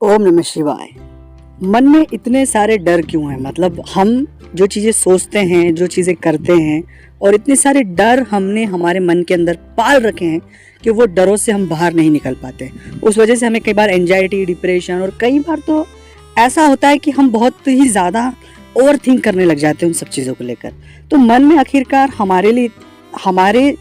ओम नमः शिवाय। मन में इतने सारे डर क्यों हैं? मतलब हम जो चीज़ें सोचते हैं, जो चीज़ें करते हैं और इतने सारे डर हमने हमारे मन के अंदर पाल रखे हैं कि वो डरों से हम बाहर नहीं निकल पाते। उस वजह से हमें कई बार एंजाइटी, डिप्रेशन और कई बार तो ऐसा होता है कि हम बहुत ही ज़्यादा ओवर थिंक करने लग जाते हैं उन सब चीज़ों को लेकर। तो मन में आखिरकार हमारे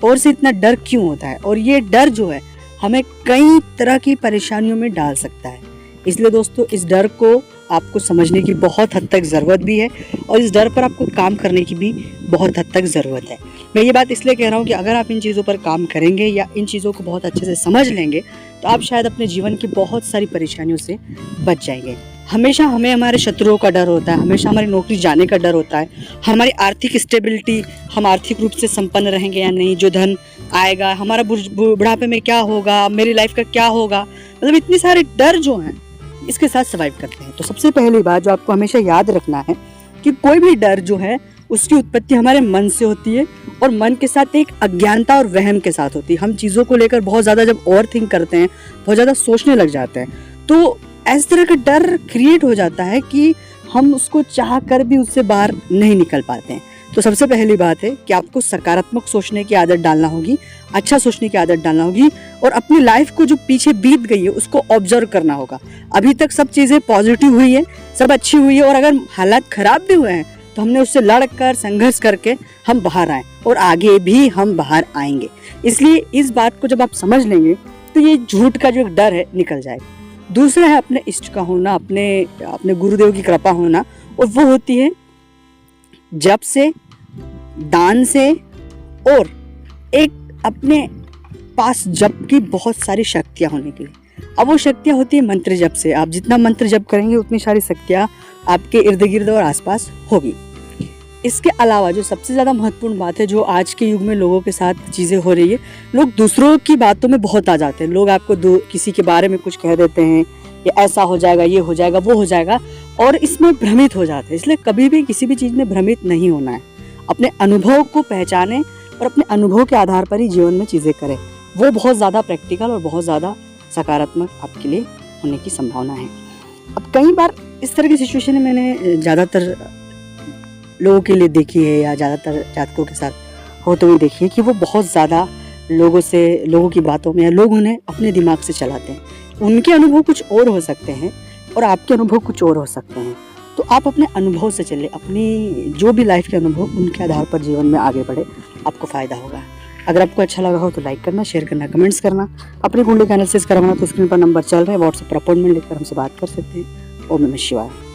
ओर से इतना डर क्यों होता है? और ये डर जो है हमें कई तरह की परेशानियों में डाल सकता है। इसलिए दोस्तों, इस डर को आपको समझने की बहुत हद तक ज़रूरत भी है और इस डर पर आपको काम करने की भी बहुत हद तक ज़रूरत है। मैं ये बात इसलिए कह रहा हूँ कि अगर आप इन चीज़ों पर काम करेंगे या इन चीज़ों को बहुत अच्छे से समझ लेंगे तो आप शायद अपने जीवन की बहुत सारी परेशानियों से बच जाएंगे। हमेशा हमें हमारे शत्रुओं का डर होता है, हमेशा हमारी नौकरी जाने का डर होता है, हमारी आर्थिक स्टेबिलिटी, हम आर्थिक रूप से संपन्न रहेंगे या नहीं, जो धन आएगा, हमारा बुढ़ापे में क्या होगा, मेरी लाइफ का क्या होगा। मतलब इतने सारे डर जो हैं इसके साथ सर्वाइव करते हैं। तो सबसे पहली बात जो आपको हमेशा याद रखना है कि कोई भी डर जो है उसकी उत्पत्ति हमारे मन से होती है और मन के साथ एक अज्ञानता और वहम के साथ होती है। हम चीज़ों को लेकर बहुत ज़्यादा जब ओवर थिंक करते हैं, बहुत ज़्यादा सोचने लग जाते हैं, तो इस तरह का डर क्रिएट हो जाता है कि हम उसको चाह कर भी उससे बाहर नहीं निकल पाते हैं। तो सबसे पहली बात है कि आपको सकारात्मक सोचने की आदत डालना होगी, अच्छा सोचने की आदत डालना होगी और अपनी लाइफ को जो पीछे बीत गई है उसको ऑब्जर्व करना होगा। अभी तक सब चीज़ें पॉजिटिव हुई है, सब अच्छी हुई है और अगर हालात खराब भी हुए हैं तो हमने उससे लड़कर संघर्ष करके हम बाहर आए और आगे भी हम बाहर आएंगे। इसलिए इस बात को जब आप समझ लेंगे तो ये झूठ का जो एक डर है निकल जाएगा। दूसरा है अपने इष्ट का होना, अपने गुरुदेव की कृपा होना, और वो होती है जप से, दान से और एक अपने पास जप की बहुत सारी शक्तियाँ होने के लिए। अब वो शक्तियाँ होती है मंत्र जप से। आप जितना मंत्र जप करेंगे उतनी सारी शक्तियाँ आपके इर्द गिर्द और आसपास होगी। इसके अलावा जो सबसे ज़्यादा महत्वपूर्ण बात है, जो आज के युग में लोगों के साथ चीज़ें हो रही है, लोग दूसरों की बातों में बहुत आ जाते हैं। लोग आपको किसी के बारे में कुछ कह देते हैं, ये ऐसा हो जाएगा, ये हो जाएगा, वो हो जाएगा, और इसमें भ्रमित हो जाते हैं। इसलिए कभी भी किसी भी चीज़ में भ्रमित नहीं होना है। अपने अनुभव को पहचानें और अपने अनुभव के आधार पर ही जीवन में चीज़ें करें। वो बहुत ज़्यादा प्रैक्टिकल और बहुत ज़्यादा सकारात्मक आपके लिए होने की संभावना है। अब कई बार इस तरह की सिचुएशन मैंने ज़्यादातर लोगों के लिए देखी है या ज़्यादातर जातकों के साथ होते हुए देखी है कि वो बहुत ज़्यादा लोगों की बातों में, या लोग उन्हें अपने दिमाग से चलाते हैं। उनके अनुभव कुछ और हो सकते हैं और आपके अनुभव कुछ और हो सकते हैं। तो आप अपने अनुभव से चले, अपनी जो भी लाइफ के अनुभव उनके आधार पर जीवन में आगे बढ़े, आपको फ़ायदा होगा। अगर आपको अच्छा लगा हो तो लाइक करना, शेयर करना, कमेंट्स करना। अपनी कुंडली का एनालिसिस करवाना तो स्क्रीन पर नंबर चल रहे हैं, व्हाट्सएप पर अपॉइंटमेंट लेकर हमसे बात कर सकते हैं। ओम नमः शिवाय।